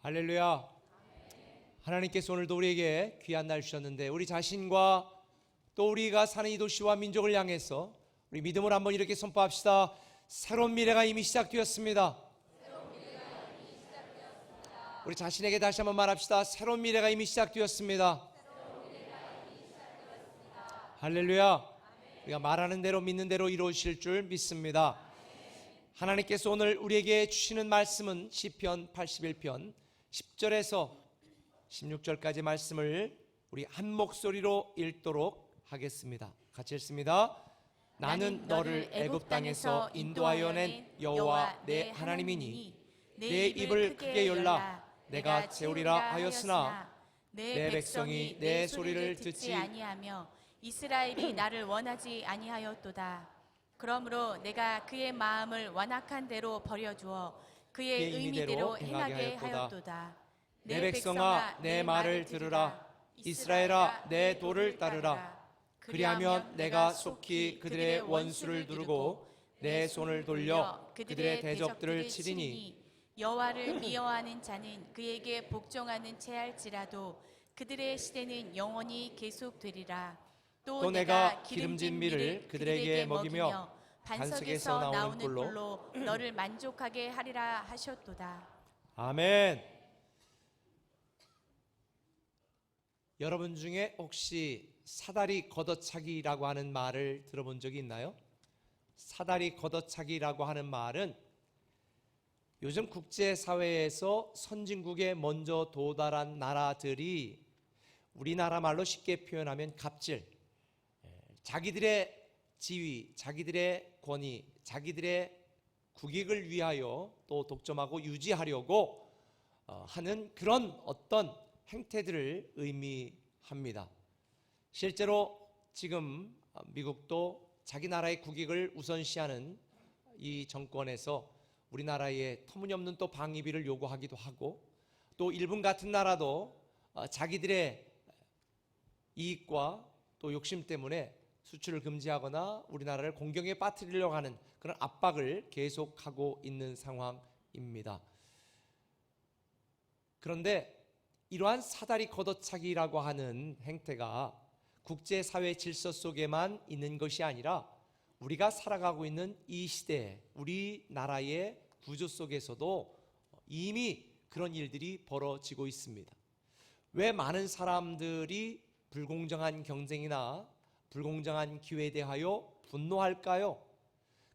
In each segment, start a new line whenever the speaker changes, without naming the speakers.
할렐루야. 하나님께서 오늘도 우리에게 귀한 날 주셨는데 우리 자신과 또 우리가 사는 이 도시와 민족을 향해서 우리 믿음을 한번 이렇게 선포합시다. 새로운 미래가 이미 시작되었습니다. 우리 자신에게 다시 한번 말합시다. 새로운 미래가 이미 시작되었습니다. 할렐루야. 우리가 말하는 대로 믿는 대로 이루어질 줄 믿습니다. 하나님께서 오늘 우리에게 주시는 말씀은 시편 81편 10절에서 16절까지 말씀을 우리 한 목소리로 읽도록 하겠습니다. 같이 읽습니다. 나는 너를 애굽 땅에서 인도하여 낸 여호와 내 하나님이니 내 입을 크게 열라 내가 채우리라 하였으나 내 백성이 내 소리를 듣지
아니하며 이스라엘이 나를 원하지 아니하였도다. 그러므로 내가 그의 마음을 완악한 대로 버려두어 그의 의미대로 행하게 하였도다.
내 백성아 내 말을 들으라. 이스라엘아 내 도를 따르라. 그리하면 내가 속히 그들의 원수를 누르고 내 손을 돌려 그들의 대적들을 치리니
여호와를 미워하는 자는 그에게 복종하는 채할지라도 그들의 시대는 영원히 계속되리라. 또 내가 기름진 밀을 그들에게 먹이며 반석에서 나오는 꿀로 너를 만족하게 하리라 하셨도다.
아멘. 여러분 중에 혹시 사다리 걷어차기라고 하는 말을 들어본 적이 있나요? 사다리 걷어차기라고 하는 말은 요즘 국제사회에서 선진국에 먼저 도달한 나라들이 우리나라 말로 쉽게 표현하면 갑질, 자기들의 지위, 자기들의 권위, 자기들의 국익을 위하여 또 독점하고 유지하려고 하는 그런 어떤 행태들을 의미합니다. 실제로 지금 미국도 자기 나라의 국익을 우선시하는 이 정권에서 우리나라에 터무니없는 또 방위비를 요구하기도 하고 또 일본 같은 나라도 자기들의 이익과 또 욕심 때문에 수출을 금지하거나 우리나라를 공경에 빠뜨리려고 하는 그런 압박을 계속하고 있는 상황입니다. 그런데 이러한 사다리 걷어차기라고 하는 행태가 국제사회 질서 속에만 있는 것이 아니라 우리가 살아가고 있는 이 시대, 우리나라의 구조 속에서도 이미 그런 일들이 벌어지고 있습니다. 왜 많은 사람들이 불공정한 경쟁이나 불공정한 기회에 대하여 분노할까요?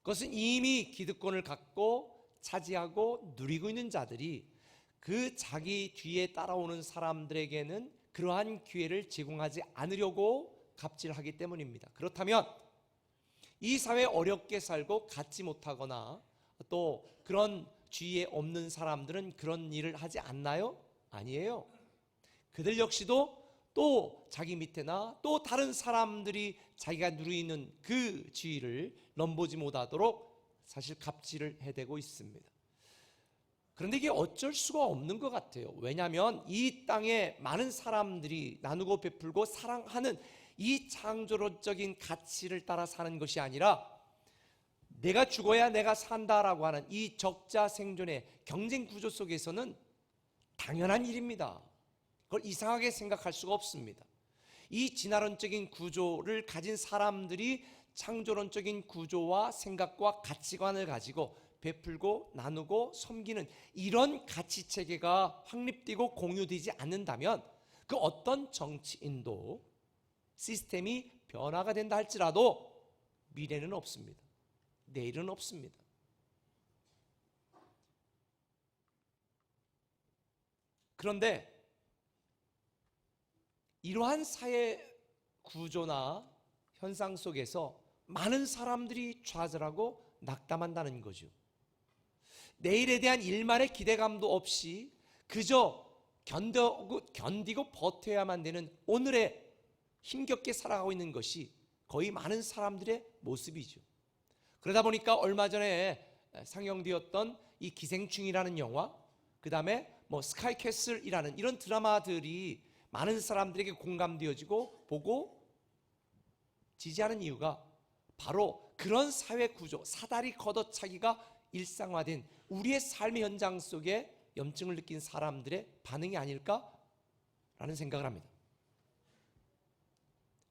그것은 이미 기득권을 갖고 차지하고 누리고 있는 자들이 그 자기 뒤에 따라오는 사람들에게는 그러한 기회를 제공하지 않으려고 갑질하기 때문입니다. 그렇다면 이 사회에 어렵게 살고 갖지 못하거나 또 그런 주위에 없는 사람들은 그런 일을 하지 않나요? 아니에요. 그들 역시도 또 자기 밑에나 또 다른 사람들이 자기가 누리는 그 지위를 넘보지 못하도록 사실 갑질을 해대고 있습니다. 그런데 이게 어쩔 수가 없는 것 같아요. 왜냐하면 이 땅에 많은 사람들이 나누고 베풀고 사랑하는 이 창조론적인 가치를 따라 사는 것이 아니라 내가 죽어야 내가 산다라고 하는 이 적자 생존의 경쟁 구조 속에서는 당연한 일입니다. 그걸 이상하게 생각할 수가 없습니다. 이 진화론적인 구조를 가진 사람들이 창조론적인 구조와 생각과 가치관을 가지고 베풀고 나누고 섬기는 이런 가치체계가 확립되고 공유되지 않는다면 그 어떤 정치인도 시스템이 변화가 된다 할지라도 미래는 없습니다. 내일은 없습니다. 그런데 이러한 사회 구조나 현상 속에서 많은 사람들이 좌절하고 낙담한다는 거죠. 내일에 대한 일말의 기대감도 없이 그저 견디고 버텨야만 되는 오늘에 힘겹게 살아가고 있는 것이 거의 많은 사람들의 모습이죠. 그러다 보니까 얼마 전에 상영되었던 이 기생충이라는 영화, 그 다음에 스카이캐슬이라는 이런 드라마들이 많은 사람들에게 공감되어지고 보고 지지하는 이유가 바로 그런 사회 구조, 사다리 걷어차기가 일상화된 우리의 삶의 현장 속에 염증을 느낀 사람들의 반응이 아닐까라는 생각을 합니다.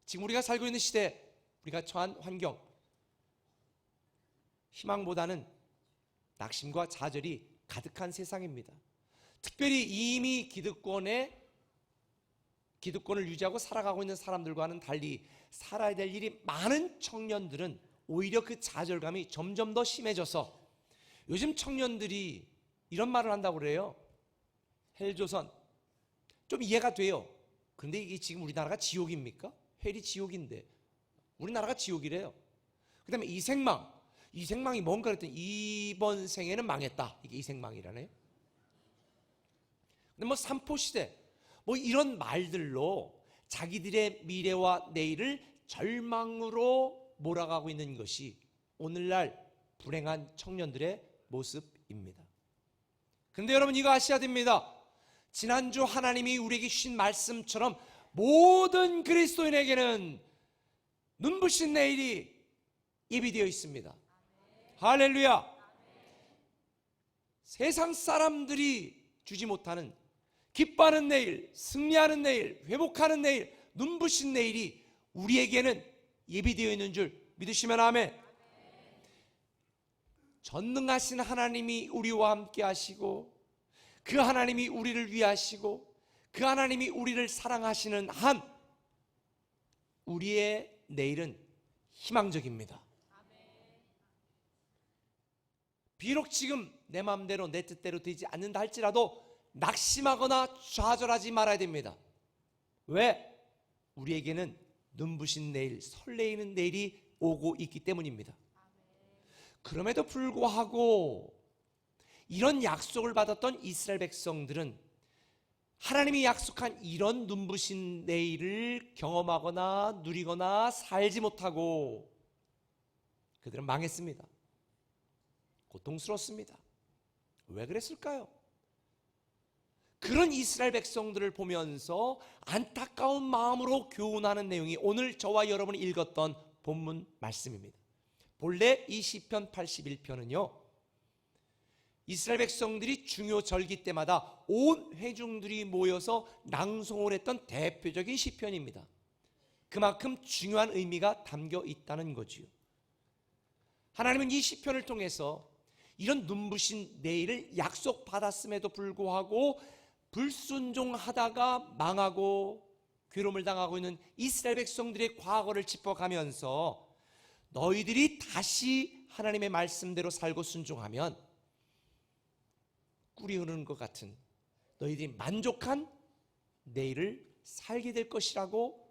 지금 우리가 살고 있는 시대, 우리가 처한 환경, 희망보다는 낙심과 좌절이 가득한 세상입니다. 특별히 이미 기득권을 유지하고 살아가고 있는 사람들과는 달리 살아야 될 일이 많은 청년들은 오히려 그 좌절감이 점점 더 심해져서 요즘 청년들이 이런 말을 한다고 그래요. 헬조선. 좀 이해가 돼요. 그런데 이게 지금 우리나라가 지옥입니까? 헬이 지옥인데 우리나라가 지옥이래요. 그 다음에 이생망. 이생망이 뭔가 그랬더니 이번 생에는 망했다. 이게 이생망이라네요. 근데 뭐 삼포시대 뭐 이런 말들로 자기들의 미래와 내일을 절망으로 몰아가고 있는 것이 오늘날 불행한 청년들의 모습입니다. 그런데 여러분 이거 아셔야 됩니다. 지난주 하나님이 우리에게 주신 말씀처럼 모든 그리스도인에게는 눈부신 내일이 예비되어 있습니다. 할렐루야. 세상 사람들이 주지 못하는 기뻐하는 내일, 승리하는 내일, 회복하는 내일, 눈부신 내일이 우리에게는 예비되어 있는 줄 믿으시면 아멘. 전능하신 하나님이 우리와 함께 하시고 그 하나님이 우리를 위하시고 그 하나님이 우리를 사랑하시는 한 우리의 내일은 희망적입니다. 비록 지금 내 마음대로 내 뜻대로 되지 않는다 할지라도 낙심하거나 좌절하지 말아야 됩니다. 왜? 우리에게는 눈부신 내일, 설레이는 내일이 오고 있기 때문입니다. 그럼에도 불구하고 이런 약속을 받았던 이스라엘 백성들은 하나님이 약속한 이런 눈부신 내일을 경험하거나 누리거나 살지 못하고 그들은 망했습니다. 고통스럽습니다. 왜 그랬을까요? 그런 이스라엘 백성들을 보면서 안타까운 마음으로 교훈하는 내용이 오늘 저와 여러분이 읽었던 본문 말씀입니다. 본래 이 시편 81편은요 이스라엘 백성들이 중요 절기 때마다 온 회중들이 모여서 낭송을 했던 대표적인 시편입니다. 그만큼 중요한 의미가 담겨 있다는 거지요. 하나님은 이 시편을 통해서 이런 눈부신 내일을 약속받았음에도 불구하고 불순종하다가 망하고 괴로움을 당하고 있는 이스라엘 백성들의 과거를 짚어가면서 너희들이 다시 하나님의 말씀대로 살고 순종하면 꿀이 흐르는 것 같은 너희들이 만족한 내일을 살게 될 것이라고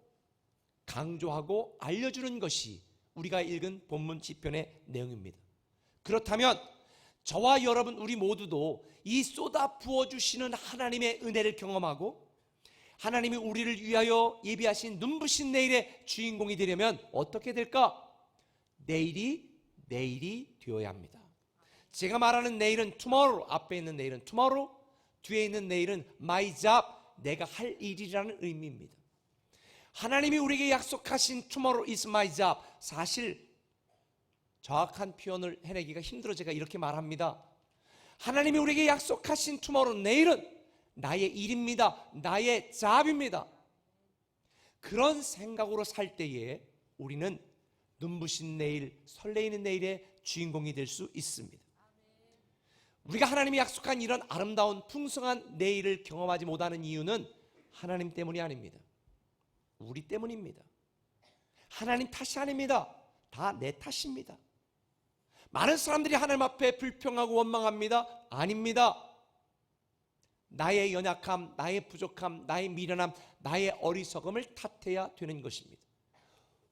강조하고 알려주는 것이 우리가 읽은 본문 시편의 내용입니다. 그렇다면 저와 여러분 우리 모두도 이 쏟아 부어주시는 하나님의 은혜를 경험하고 하나님이 우리를 위하여 예비하신 눈부신 내일의 주인공이 되려면 어떻게 될까? 내일이 되어야 합니다. 제가 말하는 내일은 tomorrow, 앞에 있는 내일은 tomorrow, 뒤에 있는 내일은 my job, 내가 할 일이라는 의미입니다. 하나님이 우리에게 약속하신 tomorrow is my job, 사실 정확한 표현을 해내기가 힘들어 제가 이렇게 말합니다. 하나님이 우리에게 약속하신 tomorrow, 내일은 나의 일입니다. 나의 job입니다. 그런 생각으로 살 때에 우리는 눈부신 내일, 설레이는 내일의 주인공이 될 수 있습니다. 우리가 하나님이 약속한 이런 아름다운 풍성한 내일을 경험하지 못하는 이유는 하나님 때문이 아닙니다. 우리 때문입니다. 하나님 탓이 아닙니다. 다 내 탓입니다. 많은 사람들이 하나님 앞에 불평하고 원망합니다. 아닙니다. 나의 연약함, 나의 부족함, 나의 미련함, 나의 어리석음을 탓해야 되는 것입니다.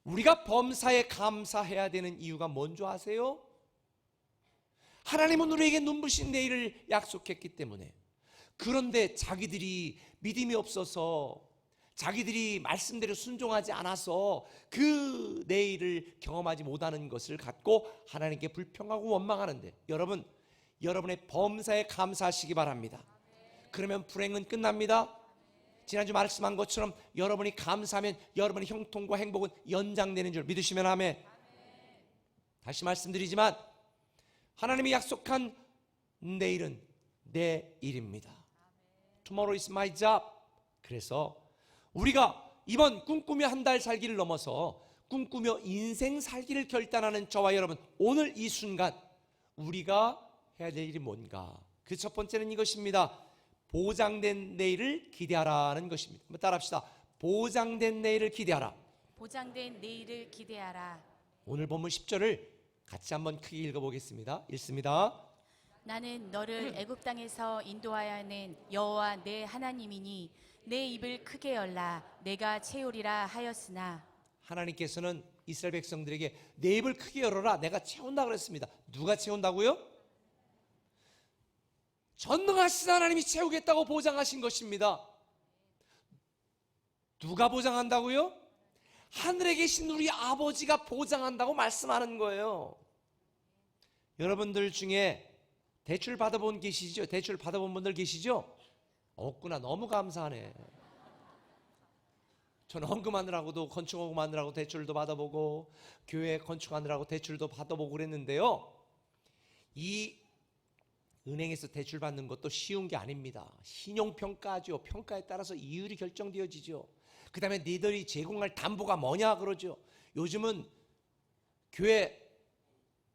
우리가 범사에 감사해야 되는 이유가 뭔지 아세요? 하나님은 우리에게 눈부신 내일을 약속했기 때문에. 그런데 자기들이 믿음이 없어서 자기들이 말씀대로 순종하지 않아서 그 내일을 경험하지 못하는 것을 갖고 하나님께 불평하고 원망하는데 여러분, 여러분의 범사에 감사하시기 바랍니다. 그러면 불행은 끝납니다. 지난주 말씀한 것처럼 여러분이 감사하면 여러분의 형통과 행복은 연장되는 줄 믿으시면 아멘. 다시 말씀드리지만 하나님이 약속한 내일은 내 일입니다. Tomorrow is my job. 그래서 우리가 이번 꿈꾸며 한 달 살기를 넘어서 꿈꾸며 인생 살기를 결단하는 저와 여러분, 오늘 이 순간 우리가 해야 될 일이 뭔가? 그 첫 번째는 이것입니다. 보장된 내일을 기대하라는 것입니다. 한번 따라합시다. 보장된 내일을 기대하라.
보장된 내일을 기대하라.
오늘 본문 10절을 같이 한번 크게 읽어보겠습니다. 읽습니다.
나는 너를 애굽 땅에서 인도하여 낸 여호와 내 하나님이니 내 입을 크게 열라 내가 채우리라 하였으나.
하나님께서는 이스라엘 백성들에게 내 입을 크게 열어라 내가 채운다 그랬습니다. 누가 채운다고요? 전능하신 하나님이 채우겠다고 보장하신 것입니다. 누가 보장한다고요? 하늘에 계신 우리 아버지가 보장한다고 말씀하는 거예요. 여러분들 중에 대출 받아본 계시죠? 대출 받아본 분들 계시죠? 없구나. 너무 감사하네. 저는 헌금하느라고도 건축하느라고 대출도 받아보고 교회 건축하느라고 대출도 받아보고 그랬는데요, 이 은행에서 대출 받는 것도 쉬운 게 아닙니다. 신용평가죠. 평가에 따라서 이율이 결정되어지죠. 그 다음에 너희들이 제공할 담보가 뭐냐 그러죠. 요즘은 교회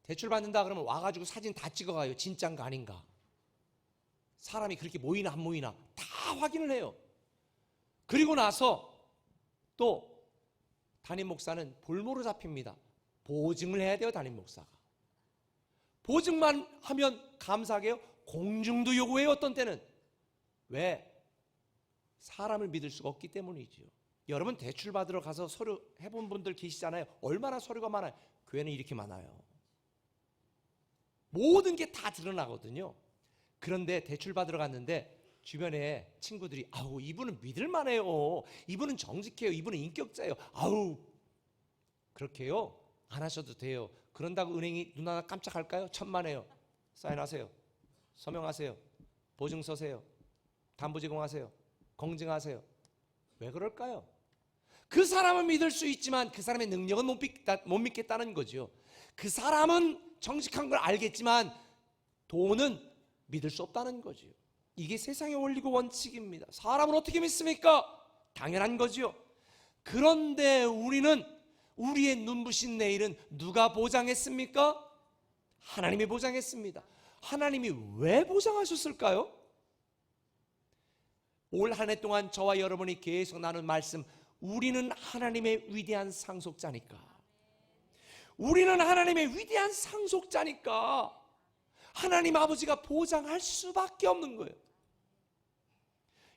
대출 받는다 그러면 와가지고 사진 다 찍어가요. 진짠가 아닌가. 사람이 그렇게 모이나 안 모이나 다 확인을 해요. 그리고 나서 또 담임 목사는 볼모로 잡힙니다. 보증을 해야 돼요. 담임 목사가. 보증만 하면 감사하게요. 공증도 요구해요. 어떤 때는. 왜? 사람을 믿을 수가 없기 때문이죠. 여러분 대출 받으러 가서 서류 해본 분들 계시잖아요. 얼마나 서류가 많아요. 교회는 이렇게 많아요. 모든 게 다 드러나거든요. 그런데 대출 받으러 갔는데 주변에 친구들이 아우 이분은 믿을만해요. 이분은 정직해요. 이분은 인격자예요. 아우 그렇게요? 안 하셔도 돼요. 그런다고 은행이 눈 하나 깜짝할까요? 천만에요. 사인하세요. 서명하세요. 보증 서세요. 담보 제공하세요. 공증하세요. 왜 그럴까요? 그 사람은 믿을 수 있지만 그 사람의 능력은 못 믿겠다는 거죠. 그 사람은 정직한 걸 알겠지만 돈은 믿을 수 없다는 거죠. 이게 세상의 원리고 원칙입니다. 사람을 어떻게 믿습니까? 당연한 거죠. 그런데 우리는 우리의 눈부신 내일은 누가 보장했습니까? 하나님이 보장했습니다. 하나님이 왜 보장하셨을까요? 올 한 해 동안 저와 여러분이 계속 나눈 말씀, 우리는 하나님의 위대한 상속자니까. 우리는 하나님의 위대한 상속자니까 하나님 아버지가 보장할 수밖에 없는 거예요.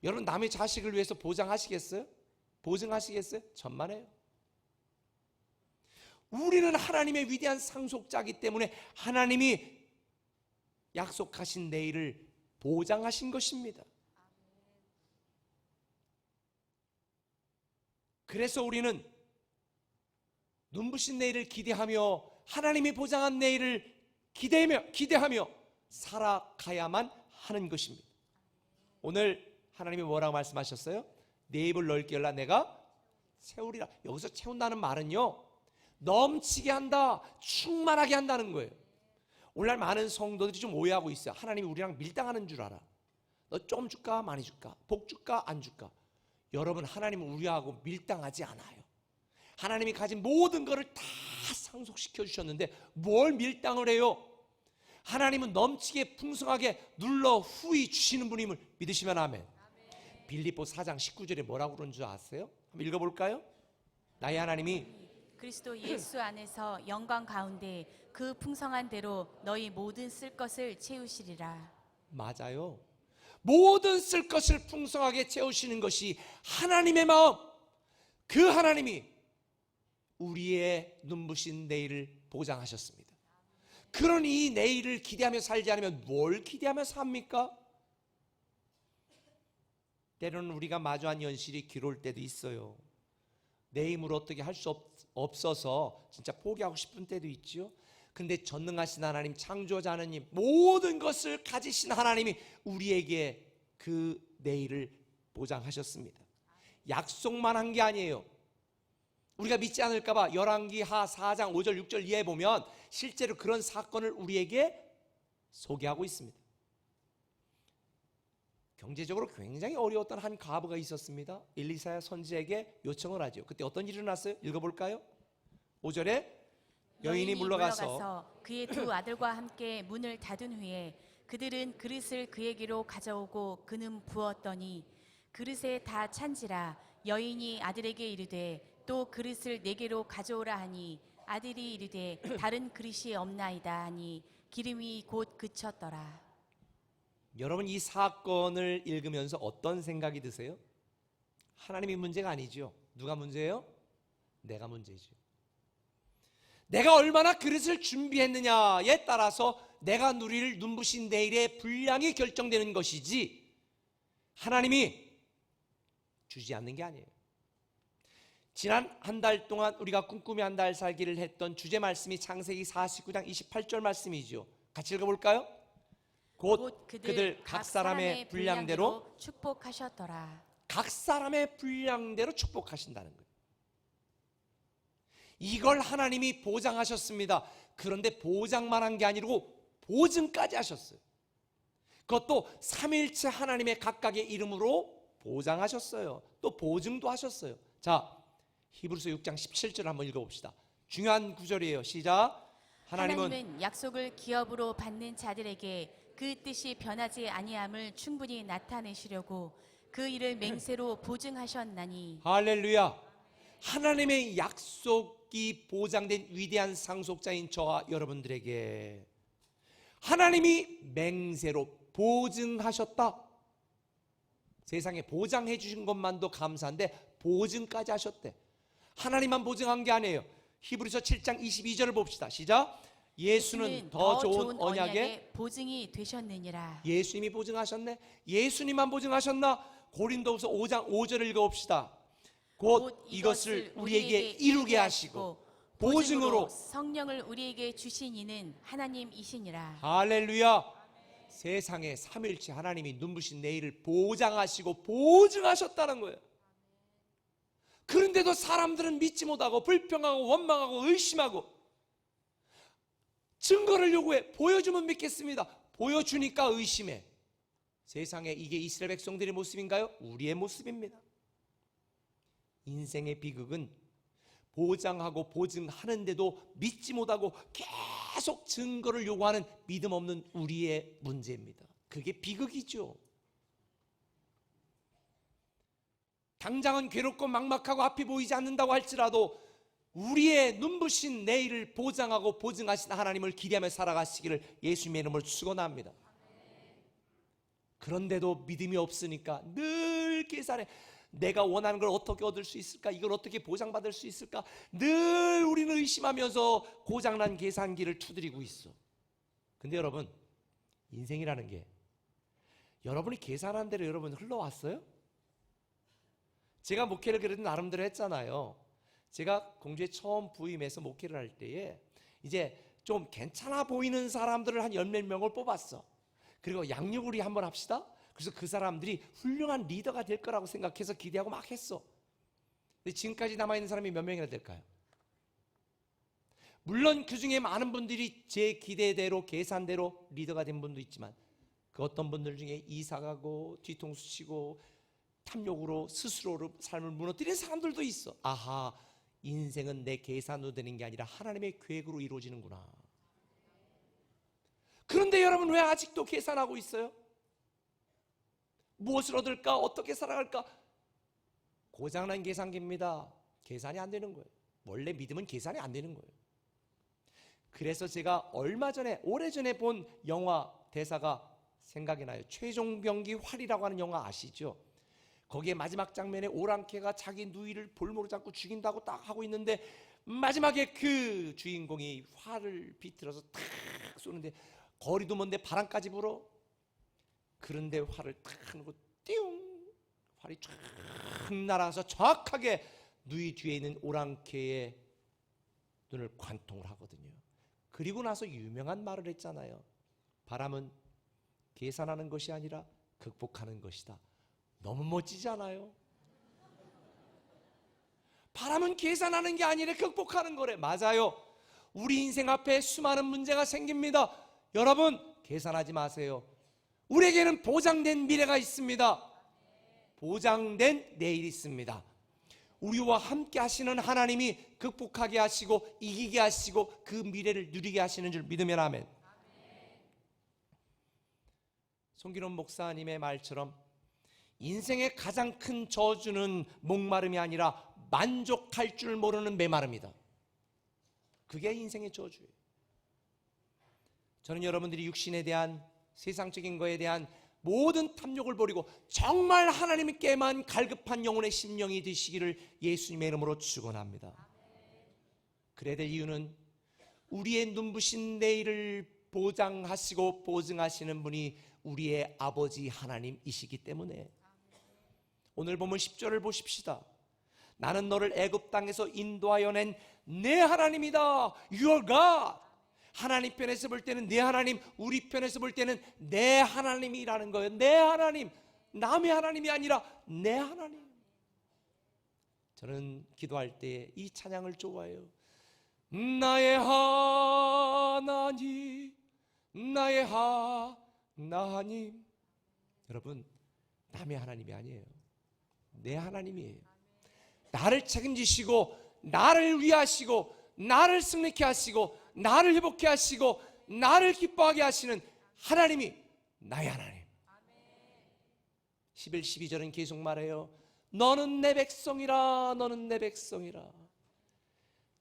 여러분 남의 자식을 위해서 보장하시겠어요? 보증하시겠어요? 천만에요. 우리는 하나님의 위대한 상속자이기 때문에 하나님이 약속하신 내일을 보장하신 것입니다. 그래서 우리는 눈부신 내일을 기대하며 하나님이 보장한 내일을 기대하며 살아가야만 하는 것입니다. 오늘 하나님이 뭐라고 말씀하셨어요? 내 입을 넓게 열라 내가 채우리라. 여기서 채운다는 말은요, 넘치게 한다, 충만하게 한다는 거예요. 오늘날 많은 성도들이 좀 오해하고 있어요. 하나님이 우리랑 밀당하는 줄 알아. 너 좀 줄까 많이 줄까, 복 줄까 안 줄까. 여러분 하나님은 우리하고 밀당하지 않아요. 하나님이 가진 모든 것을 다 상속시켜 주셨는데 뭘 밀당을 해요? 하나님은 넘치게 풍성하게 눌러 후히 주시는 분임을 믿으시면 아멘. 빌립보 4장 19절에 뭐라고 그러는 줄 아세요? 한번 읽어볼까요? 나의 하나님이
그리스도 예수 안에서 영광 가운데 그 풍성한 대로 너희 모든 쓸 것을 채우시리라.
맞아요. 모든 쓸 것을 풍성하게 채우시는 것이 하나님의 마음. 그 하나님이 우리의 눈부신 내일을 보장하셨습니다. 그러니 이 내일을 기대하며 살지 않으면 뭘 기대하며 삽니까? 때로는 우리가 마주한 현실이 괴로울 때도 있어요. 내 힘으로 어떻게 할 수 없어서 진짜 포기하고 싶은 때도 있죠. 근데 전능하신 하나님, 창조자 하나님, 모든 것을 가지신 하나님이 우리에게 그 내일을 보장하셨습니다. 약속만 한 게 아니에요. 우리가 믿지 않을까 봐 열왕기하 4장 5절 6절 이하에 보면 실제로 그런 사건을 우리에게 소개하고 있습니다. 경제적으로 굉장히 어려웠던 한 과부가 있었습니다. 엘리사 선지자에게 요청을 하죠. 그때 어떤 일이 일어났어요? 읽어볼까요? 5절에 여인이 물러가서
그의 두 아들과 함께 문을 닫은 후에 그들은 그릇을 그에게로 가져오고 그는 부었더니 그릇에 다 찬지라. 여인이 아들에게 이르되 또 그릇을 네개로 가져오라 하니 아들이 이르되 다른 그릇이 없나이다 하니 기름이 곧 그쳤더라.
여러분, 이 사건을 읽으면서 어떤 생각이 드세요? 하나님이 문제가 아니죠. 누가 문제예요? 내가 문제죠. 내가 얼마나 그릇을 준비했느냐에 따라서 내가 누릴 눈부신 내일의 분량이 결정되는 것이지 하나님이 주지 않는 게 아니에요. 지난 한 달 동안 우리가 꿈꾸며 한 달 살기를 했던 주제 말씀이 창세기 49장 28절 말씀이죠. 같이 읽어볼까요? 곧 그들 각 사람의 분량대로
축복하셨더라.
각 사람의 분량대로 축복하신다는 거예요. 이걸 하나님이 보장하셨습니다. 그런데 보장만 한 게 아니고 보증까지 하셨어요. 그것도 삼위일체 하나님의 각각의 이름으로 보장하셨어요. 또 보증도 하셨어요. 자, 히브리서 6장 17절 한번 읽어봅시다. 중요한 구절이에요. 시작.
하나님은 약속을 기업으로 받는 자들에게 그 뜻이 변하지 아니함을 충분히 나타내시려고 그 일을 맹세로 보증하셨나니.
할렐루야. 하나님의 약속이 보장된 위대한 상속자인 저와 여러분들에게 하나님이 맹세로 보증하셨다. 세상에 보장해 주신 것만도 감사한데 보증까지 하셨대. 하나님만 보증한 게 아니에요. 히브리서 7장 22절을 봅시다. 시작. 예수는 더 좋은 언약의
보증이 되셨느니라.
예수님이 보증하셨네. 예수님만 보증하셨나? 고린도후서 5장 5절을 읽어봅시다. 곧 이것을 우리에게 이루게 하시고 보증으로
성령을 우리에게 주신 이는 하나님이시니라.
할렐루야. 세상에 삼위일체 하나님이 눈부신 내일을 보장하시고 보증하셨다는 거예요. 그런데도 사람들은 믿지 못하고 불평하고 원망하고 의심하고 증거를 요구해. 보여주면 믿겠습니다. 보여주니까 의심해. 세상에 이게 이스라엘 백성들의 모습인가요? 우리의 모습입니다. 인생의 비극은 보장하고 보증하는데도 믿지 못하고 계속 증거를 요구하는 믿음 없는 우리의 문제입니다. 그게 비극이죠. 당장은 괴롭고 막막하고 앞이 보이지 않는다고 할지라도 우리의 눈부신 내일을 보장하고 보증하신 하나님을 기대하며 살아가시기를 예수님의 이름으로 축원합니다. 그런데도 믿음이 없으니까 늘 계산해. 내가 원하는 걸 어떻게 얻을 수 있을까? 이걸 어떻게 보장받을 수 있을까? 늘 우리는 의심하면서 고장난 계산기를 두드리고 있어. 근데 여러분, 인생이라는 게 여러분이 계산한 대로 여러분 흘러왔어요? 제가 목회를 그래도 나름대로 했잖아요. 제가 공주에 처음 부임해서 목회를 할 때에 이제 좀 괜찮아 보이는 사람들을 한 10몇 명을 뽑았어. 그리고 양육을 한번 합시다. 그래서 그 사람들이 훌륭한 리더가 될 거라고 생각해서 기대하고 막 했어. 근데 지금까지 남아있는 사람이 몇 명이나 될까요? 물론 그 중에 많은 분들이 제 기대대로 계산대로 리더가 된 분도 있지만 그 어떤 분들 중에 이사 가고 뒤통수 치고 탐욕으로 스스로로 삶을 무너뜨리는 사람들도 있어. 아하, 인생은 내 계산으로 되는 게 아니라 하나님의 계획으로 이루어지는구나. 그런데 여러분, 왜 아직도 계산하고 있어요? 무엇을 얻을까? 어떻게 살아갈까? 고장난 계산기입니다. 계산이 안 되는 거예요. 원래 믿음은 계산이 안 되는 거예요. 그래서 제가 얼마 전에, 오래전에 본 영화 대사가 생각이 나요. 최종병기 활이라고 하는 영화 아시죠? 거기에 마지막 장면에 오랑캐가 자기 누이를 볼모로 잡고 죽인다고 딱 하고 있는데 마지막에 그 주인공이 활을 비틀어서 탁 쏘는데 거리도 먼데 바람까지 불어. 그런데 활을 탁 놓고 띠용, 활이 쫙 날아가서 정확하게 누이 뒤에 있는 오랑캐의 눈을 관통을 하거든요. 그리고 나서 유명한 말을 했잖아요. 바람은 계산하는 것이 아니라 극복하는 것이다. 너무 멋지지 않아요? 바람은 계산하는 게 아니라 극복하는 거래. 맞아요. 우리 인생 앞에 수많은 문제가 생깁니다. 여러분, 계산하지 마세요. 우리에게는 보장된 미래가 있습니다. 보장된 내일이 있습니다. 우리와 함께 하시는 하나님이 극복하게 하시고 이기게 하시고 그 미래를 누리게 하시는 줄 믿으면 아멘. 송기론 목사님의 말처럼 인생의 가장 큰 저주는 목마름이 아니라 만족할 줄 모르는 메마름이다. 그게 인생의 저주예요. 저는 여러분들이 육신에 대한, 세상적인 거에 대한 모든 탐욕을 버리고 정말 하나님께만 갈급한 영혼의 심령이 되시기를 예수님의 이름으로 축원합니다. 그래야 될 이유는 우리의 눈부신 내일을 보장하시고 보증하시는 분이 우리의 아버지 하나님이시기 때문에. 오늘 보면 10절을 보십시다. 나는 너를 애굽 땅에서 인도하여 낸 내 하나님이다. Your God. 하나님 편에서 볼 때는 내 하나님, 우리 편에서 볼 때는 내 하나님이라는 거예요. 내 하나님, 남의 하나님이 아니라 내 하나님. 저는 기도할 때 이 찬양을 좋아해요. 나의 하나님, 나의 하나님. 여러분, 남의 하나님이 아니에요. 내 하나님이에요. 나를 책임지시고 나를 위하시고 나를 승리케 하시고 나를 회복케 하시고 나를 기뻐하게 하시는 하나님이 나의 하나님. 11, 12절은 계속 말해요. 너는 내 백성이라, 너는 내 백성이라.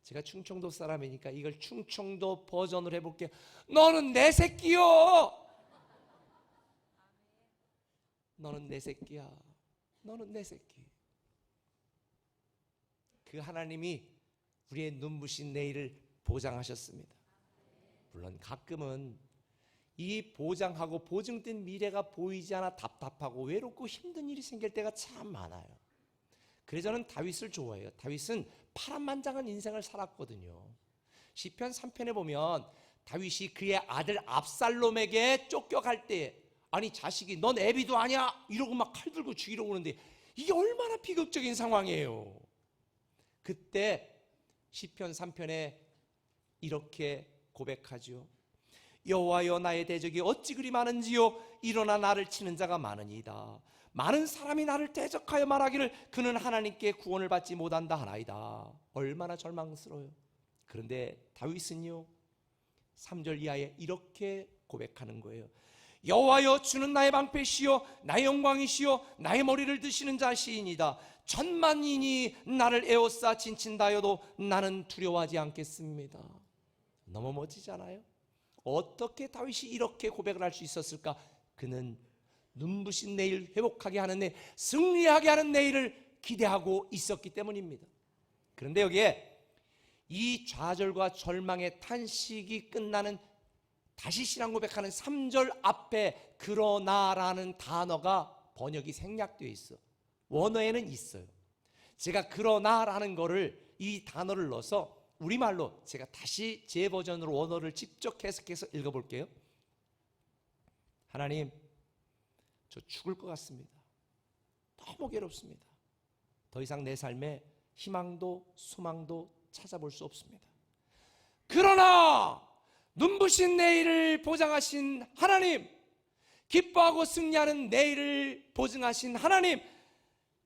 제가 충청도 사람이니까 이걸 충청도 버전으로 해볼게요. 너는 내 새끼요. 너는 내 새끼야. 너는 내 새끼. 그 하나님이 우리의 눈부신 내일을 보장하셨습니다. 물론 가끔은 이 보장하고 보증된 미래가 보이지 않아 답답하고 외롭고 힘든 일이 생길 때가 참 많아요. 그래서 저는 다윗을 좋아해요. 다윗은 파란만장한 인생을 살았거든요. 시편 3편에 보면 다윗이 그의 아들 압살롬에게 쫓겨갈 때, 아니 자식이 넌 애비도 아니야 이러고 막 칼 들고 죽이러 오는데 이게 얼마나 비극적인 상황이에요. 그때 시편 3편에 이렇게 고백하죠. 여호와여 나의 대적이 어찌 그리 많은지요. 일어나 나를 치는 자가 많으니이다. 많은 사람이 나를 대적하여 말하기를 그는 하나님께 구원을 받지 못한다 하나이다. 얼마나 절망스러워요. 그런데 다윗은요 3절 이하에 이렇게 고백하는 거예요. 여호와여 주는 나의 방패시요 나의 영광이시요 나의 머리를 드시는 자시이니다. 천만인이 나를 에워싸 진친다여도 나는 두려워하지 않겠습니다. 너무 멋지잖아요. 어떻게 다윗이 이렇게 고백을 할 수 있었을까? 그는 눈부신 내일, 회복하게 하는 내일, 승리하게 하는 내일을 기대하고 있었기 때문입니다. 그런데 여기에 이 좌절과 절망의 탄식이 끝나는 다시 신앙 고백하는 3절 앞에 그러나라는 단어가 번역이 생략되어 있어. 원어에는 있어요. 제가 그러나라는 거를 이 단어를 넣어서 우리말로 제가 다시 제 버전으로 원어를 직접 해석해서 읽어볼게요. 하나님, 저 죽을 것 같습니다. 너무 괴롭습니다. 더 이상 내 삶에 희망도 소망도 찾아볼 수 없습니다. 그러나 눈부신 내일을 보장하신 하나님, 기뻐하고 승리하는 내일을 보증하신 하나님,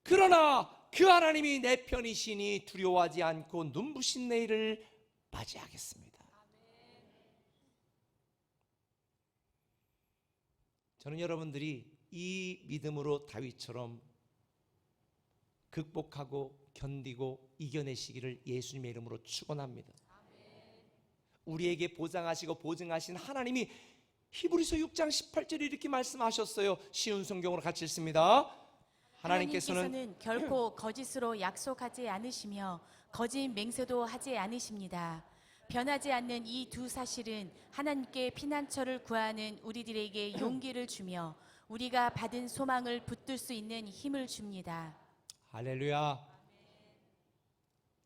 그러나 그 하나님이 내 편이시니 두려워하지 않고 눈부신 내일을 맞이하겠습니다. 저는 여러분들이 이 믿음으로 다윗처럼 극복하고 견디고 이겨내시기를 예수님의 이름으로 축원합니다. 우리에게 보장하시고 보증하신 하나님이 히브리서 6장 18절에 이렇게 말씀하셨어요. 쉬운 성경으로 같이 읽습니다. 하나님께서는
결코 거짓으로 약속하지 않으시며 거짓 맹세도 하지 않으십니다. 변하지 않는 이 두 사실은 하나님께 피난처를 구하는 우리들에게 용기를 주며 우리가 받은 소망을 붙들 수 있는 힘을 줍니다.
할렐루야.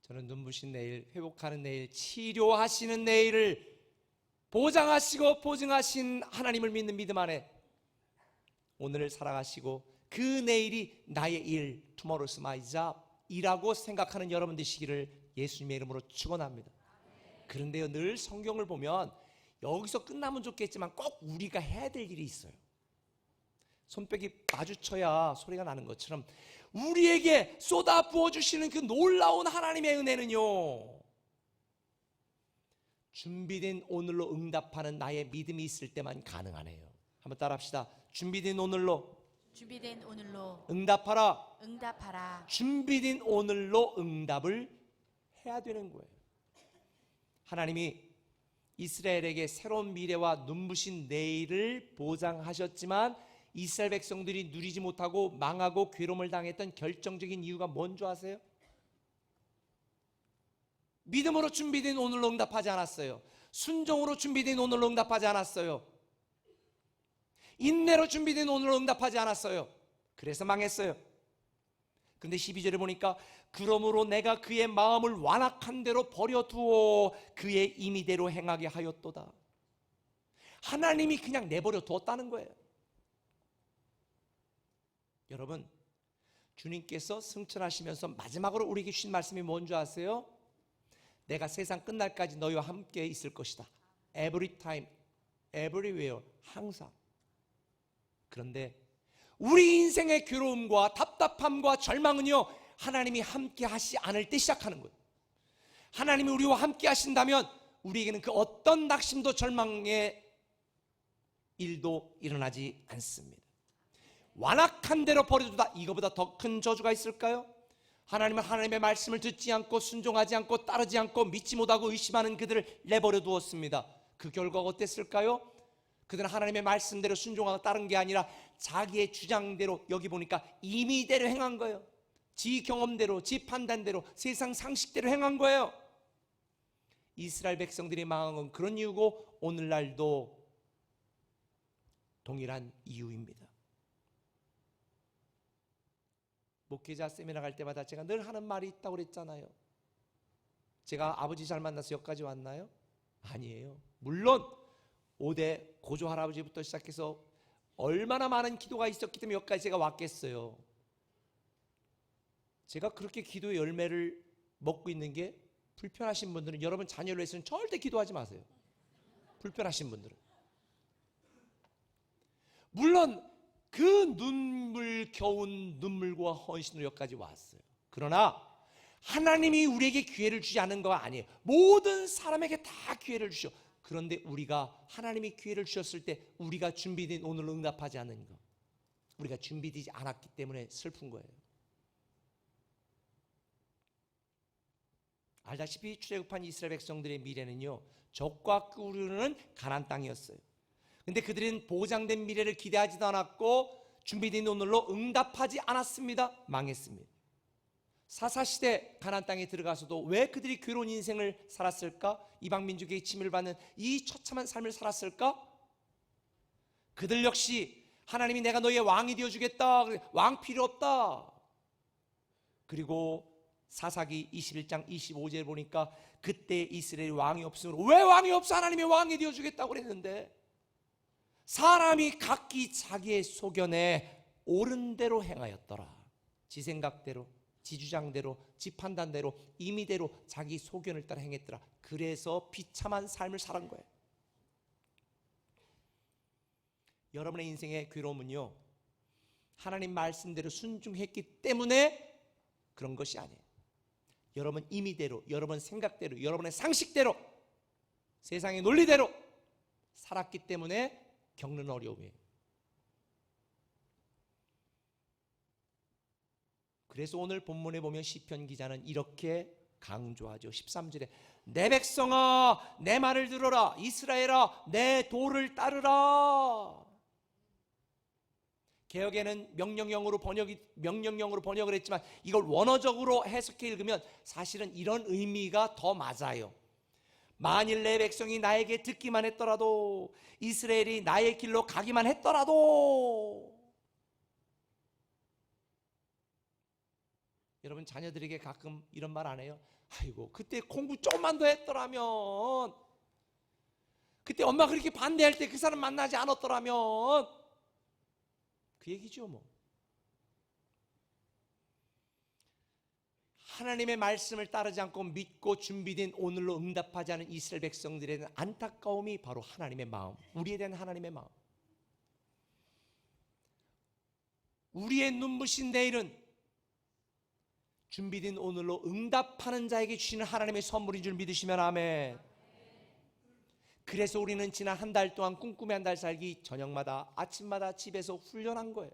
저는 눈부신 내일, 회복하는 내일, 치료하시는 내일을 보장하시고 보증하신 하나님을 믿는 믿음 안에 오늘을 살아가시고 그 내일이 나의 일, tomorrow's my job 이라고 생각하는 여러분 되시기를 예수님의 이름으로 축원합니다. 그런데요, 늘 성경을 보면 여기서 끝나면 좋겠지만 꼭 우리가 해야 될 일이 있어요. 손뼉이 마주쳐야 소리가 나는 것처럼 우리에게 쏟아 부어주시는 그 놀라운 하나님의 은혜는요, 준비된 오늘로 응답하는 나의 믿음이 있을 때만 가능하네요. 한번 따라합시다. 준비된 오늘로 응답하라. 준비된 오늘로 응답을 해야 되는 거예요. 하나님이 이스라엘에게 새로운 미래와 눈부신 내일을 보장하셨지만 이스라엘 백성들이 누리지 못하고 망하고 괴로움을 당했던 결정적인 이유가 뭔지 아세요? 믿음으로 준비된 오늘로 응답하지 않았어요. 순종으로 준비된 오늘로 응답하지 않았어요. 인내로 준비된 오늘로 응답하지 않았어요. 그래서 망했어요. 근데 12절에 보니까 그러므로 내가 그의 마음을 완악한 대로 버려두어 그의 임의대로 행하게 하였도다. 하나님이 그냥 내버려 두었다는 거예요. 여러분, 주님께서 승천하시면서 마지막으로 우리에게 주신 말씀이 뭔지 아세요? 내가 세상 끝날까지 너희와 함께 있을 것이다. Every time, everywhere, 항상. 그런데 우리 인생의 괴로움과 답답함과 절망은요, 하나님이 함께 하시 않을 때 시작하는 거예요. 하나님이 우리와 함께 하신다면 우리에게는 그 어떤 낙심도 절망의 일도 일어나지 않습니다. 완악한 대로 버려두다, 이거보다 더 큰 저주가 있을까요? 하나님은 하나님의 말씀을 듣지 않고 순종하지 않고 따르지 않고 믿지 못하고 의심하는 그들을 내버려 두었습니다. 그 결과가 어땠을까요? 그들은 하나님의 말씀대로 순종하고 따른 게 아니라 자기의 주장대로, 여기 보니까 임의대로 행한 거예요. 지 경험대로, 지 판단대로, 세상 상식대로 행한 거예요. 이스라엘 백성들이 망한 건 그런 이유고 오늘날도 동일한 이유입니다. 목회자 세미나 갈 때마다 제가 늘 하는 말이 있다고 그랬잖아요. 제가 아버지 잘 만나서 여기까지 왔나요? 아니에요. 물론 5대 고조 할아버지부터 시작해서 얼마나 많은 기도가 있었기 때문에 여기까지 제가 왔겠어요. 제가 그렇게 기도의 열매를 먹고 있는 게 불편하신 분들은, 여러분 자녀를 위해서는 절대 기도하지 마세요. 불편하신 분들은. 물론 그 눈물겨운 눈물과 헌신으로 여기까지 왔어요. 그러나 하나님이 우리에게 기회를 주지 않은 거 아니에요. 모든 사람에게 다 기회를 주셔. 그런데 우리가 하나님이 기회를 주셨을 때 우리가 준비된 오늘 응답하지 않은 거, 우리가 준비되지 않았기 때문에 슬픈 거예요. 알다시피 출애굽한 이스라엘 백성들의 미래는요, 적과 꿀으르는 가나안 땅이었어요. 근데 그들은 보장된 미래를 기대하지도 않았고 준비된 오늘로 응답하지 않았습니다. 망했습니다. 사사시대 가나안 땅에 들어가서도 왜 그들이 괴로운 인생을 살았을까? 이방민족의 침을 받는 이 처참한 삶을 살았을까? 그들 역시 하나님이 내가 너희의 왕이 되어주겠다, 왕 필요 없다. 그리고 사사기 21장 25절에 보니까 그때 이스라엘 왕이 없으므로, 왜 왕이 없어? 하나님이 왕이 되어주겠다고 그랬는데 사람이 각기 자기의 소견에 옳은 대로 행하였더라. 지 생각대로, 지 주장대로, 지 판단대로, 임의대로 자기 소견을 따라 행했더라. 그래서 비참한 삶을 살은 거예요. 여러분의 인생의 괴로움은요, 하나님 말씀대로 순종했기 때문에 그런 것이 아니에요. 여러분 임의대로, 여러분 생각대로, 여러분의 상식대로, 세상의 논리대로 살았기 때문에 겪는 어려움이에요. 그래서 오늘 본문에 보면 시편 기자는 이렇게 강조하죠. 13절에 내 백성아 내 말을 들어라, 이스라엘아 내 도를 따르라. 개역에는 명령형으로 번역을 했지만 이걸 원어적으로 해석해 읽으면 사실은 이런 의미가 더 맞아요. 만일 내 백성이 나에게 듣기만 했더라도, 이스라엘이 나의 길로 가기만 했더라도. 여러분 자녀들에게 가끔 이런 말 안 해요? 아이고 그때 공부 조금만 더 했더라면, 그때 엄마 그렇게 반대할 때 그 사람 만나지 않았더라면. 그 얘기죠 뭐. 하나님의 말씀을 따르지 않고 믿고 준비된 오늘로 응답하지 않은 이스라엘 백성들에 대한 안타까움이 바로 하나님의 마음, 우리에 대한 하나님의 마음. 우리의 눈부신 내일은 준비된 오늘로 응답하는 자에게 주시는 하나님의 선물인 줄 믿으시면 아멘. 그래서 우리는 지난 한 달 동안 꿈꾸며 한 달 살기 저녁마다 아침마다 집에서 훈련한 거예요.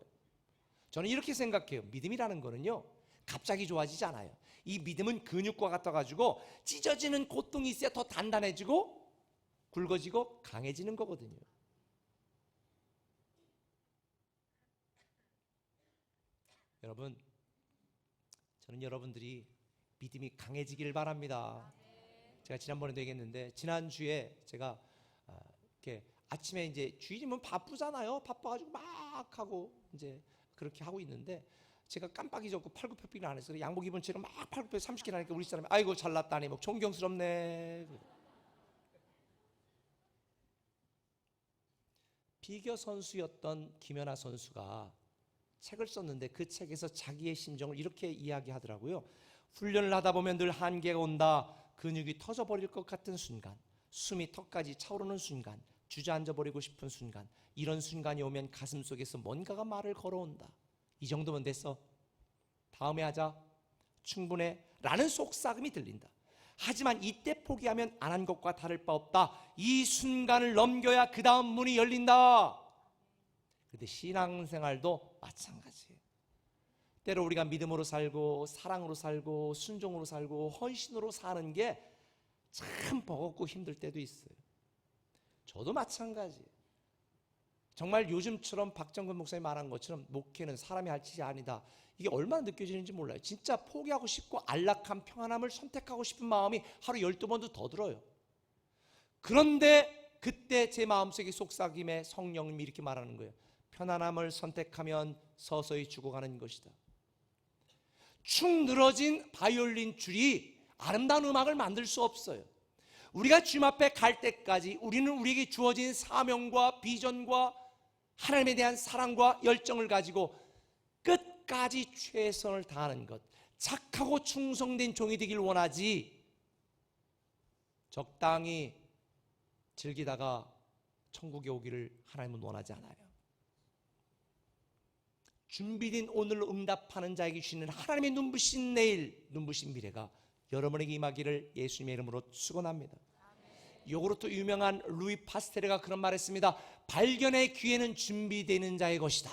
저는 이렇게 생각해요. 믿음이라는 거는요, 갑자기 좋아지지 않아요. 이 믿음은 근육과 같아가지고 찢어지는 고통이 있어야 더 단단해지고 굵어지고 강해지는 거거든요. 여러분, 저는 여러분들이 믿음이 강해지기를 바랍니다. 제가 지난번에도 얘기했는데, 지난주에 제가 이렇게 아침에 이제 주일이면 바쁘잖아요. 바빠가지고 막 하고 이제 그렇게 하고 있는데, 제가 깜빡 잊었고 팔굽혀펴기를 안 해서 양복 입은 채로 막 팔굽혀 30개 하니까 우리 사람이 아이고 잘났다니 뭐 존경스럽네. 비겨 선수였던 김연아 선수가 책을 썼는데 그 책에서 자기의 심정을 이렇게 이야기하더라고요. 훈련을 하다 보면 늘 한계가 온다. 근육이 터져버릴 것 같은 순간, 숨이 턱까지 차오르는 순간, 주저앉아 버리고 싶은 순간, 이런 순간이 오면 가슴 속에서 뭔가가 말을 걸어온다. 이 정도면 됐어. 다음에 하자. 충분해. 라는 속삭임이 들린다. 하지만 이때 포기하면 안 한 것과 다를 바 없다. 이 순간을 넘겨야 그 다음 문이 열린다. 그런데 신앙생활도 마찬가지예요. 때로 우리가 믿음으로 살고 사랑으로 살고 순종으로 살고 헌신으로 사는 게 참 버겁고 힘들 때도 있어요. 저도 마찬가지예요. 정말 요즘처럼 박정근 목사님 말한 것처럼 목회는 사람이 할 짓이 아니다. 이게 얼마나 느껴지는지 몰라요. 진짜 포기하고 싶고 안락한 평안함을 선택하고 싶은 마음이 하루 12번도 더 들어요. 그런데 그때 제 마음속에 속삭임에 성령님이 이렇게 말하는 거예요. 편안함을 선택하면 서서히 죽어가는 것이다. 축 늘어진 바이올린 줄이 아름다운 음악을 만들 수 없어요. 우리가 주님 앞에 갈 때까지 우리는 우리에게 주어진 사명과 비전과 하나님에 대한 사랑과 열정을 가지고 끝까지 최선을 다하는 것, 착하고 충성된 종이 되길 원하지, 적당히 즐기다가 천국에 오기를 하나님은 원하지 않아요. 준비된 오늘로 응답하는 자에게 주시는 하나님의 눈부신 내일, 눈부신 미래가 여러분에게 임하기를 예수님의 이름으로 축원합니다. 요구르트 유명한 루이 파스테르가 그런 말을 했습니다. 발견의 기회는 준비되는 자의 것이다.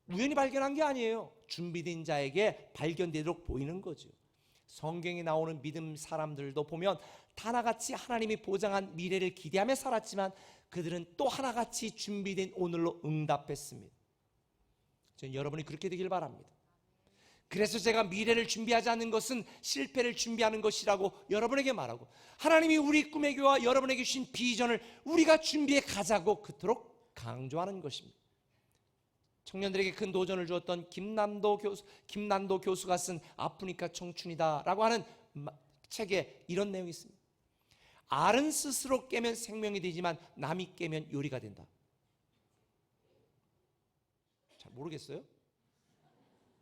우연히 발견한 게 아니에요. 준비된 자에게 발견되도록 보이는 거죠. 성경에 나오는 믿음 사람들도 보면 다 하나같이 하나님이 보장한 미래를 기대하며 살았지만 그들은 또 하나같이 준비된 오늘로 응답했습니다. 저는 여러분이 그렇게 되길 바랍니다. 그래서 제가 미래를 준비하지 않는 것은 실패를 준비하는 것이라고 여러분에게 말하고, 하나님이 우리 꿈의 교회와 여러분에게 주신 비전을 우리가 준비해 가자고 그토록 강조하는 것입니다. 청년들에게 큰 도전을 주었던 김난도 교수가 쓴 아프니까 청춘이다 라고 하는 책에 이런 내용이 있습니다. 알은 스스로 깨면 생명이 되지만 남이 깨면 요리가 된다. 잘 모르겠어요?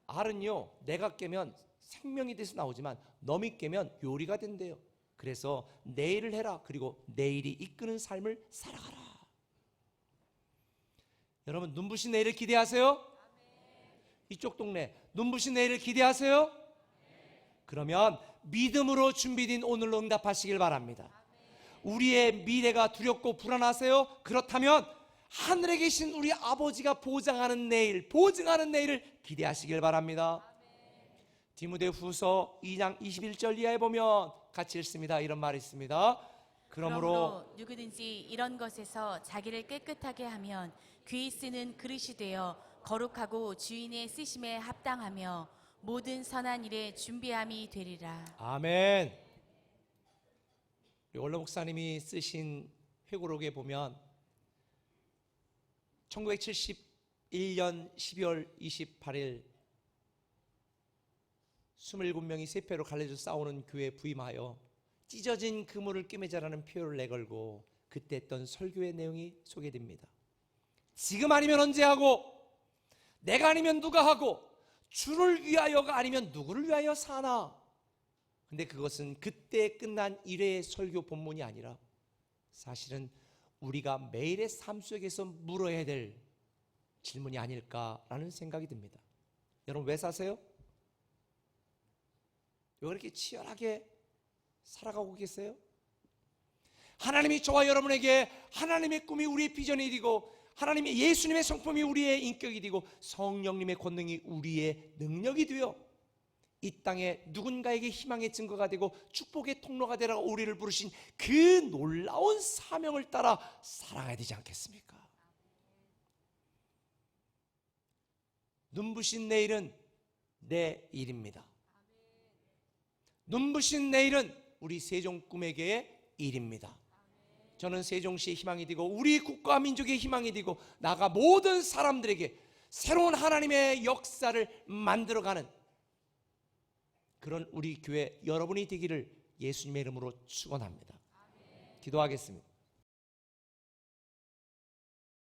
알은요, 내가 깨면 생명이 돼서 나오지만 너미 깨면 요리가 된대요. 그래서 내일을 해라. 그리고 내일이 이끄는 삶을 살아가라. 여러분, 눈부신 내일을 기대하세요? 이쪽 동네 눈부신 내일을 기대하세요? 그러면 믿음으로 준비된 오늘로 응답하시길 바랍니다. 우리의 미래가 두렵고 불안하세요? 그렇다면 하늘에 계신 우리 아버지가 보장하는 내일, 보증하는 내일을 기대하시길 바랍니다. 디모데후서 2장 21절 이하에 보면 같이 읽습니다. 이런 말이 있습니다. 그러므로
누구든지 이런 것에서 자기를 깨끗하게 하면 귀히 쓰는 그릇이 되어 거룩하고 주인의 쓰심에 합당하며 모든 선한 일에 준비함이 되리라.
아멘. 원로 목사님이 쓰신 회고록에 보면 1971년 12월 28일 27명이 세패로 갈라져 싸우는 교회에 부임하여 찢어진 그물을 꿰매자라는 표현을 내걸고 그때 했던 설교의 내용이 소개됩니다. 지금 아니면 언제 하고, 내가 아니면 누가 하고, 주를 위하여가 아니면 누구를 위하여 사나. 근데 그것은 그때 끝난 일회의 설교 본문이 아니라 사실은 우리가 매일의 삶 속에서 물어야 될 질문이 아닐까라는 생각이 듭니다. 여러분 왜 사세요? 왜 그렇게 치열하게 살아가고 계세요? 하나님이 저와 여러분에게 하나님의 꿈이 우리의 비전이 되고 하나님의 예수님의 성품이 우리의 인격이 되고 성령님의 권능이 우리의 능력이 되어 이 땅에 누군가에게 희망의 증거가 되고 축복의 통로가 되라 우리를 부르신 그 놀라운 사명을 따라 살아가야 되지 않겠습니까? 눈부신 내일은 내 일입니다. 눈부신 내일은 우리 세종 꿈에게의 일입니다. 저는 세종시의 희망이 되고 우리 국가 민족의 희망이 되고 나가 모든 사람들에게 새로운 하나님의 역사를 만들어가는 그런 우리 교회 여러분이 되기를 예수님의 이름으로 축원합니다. 기도하겠습니다.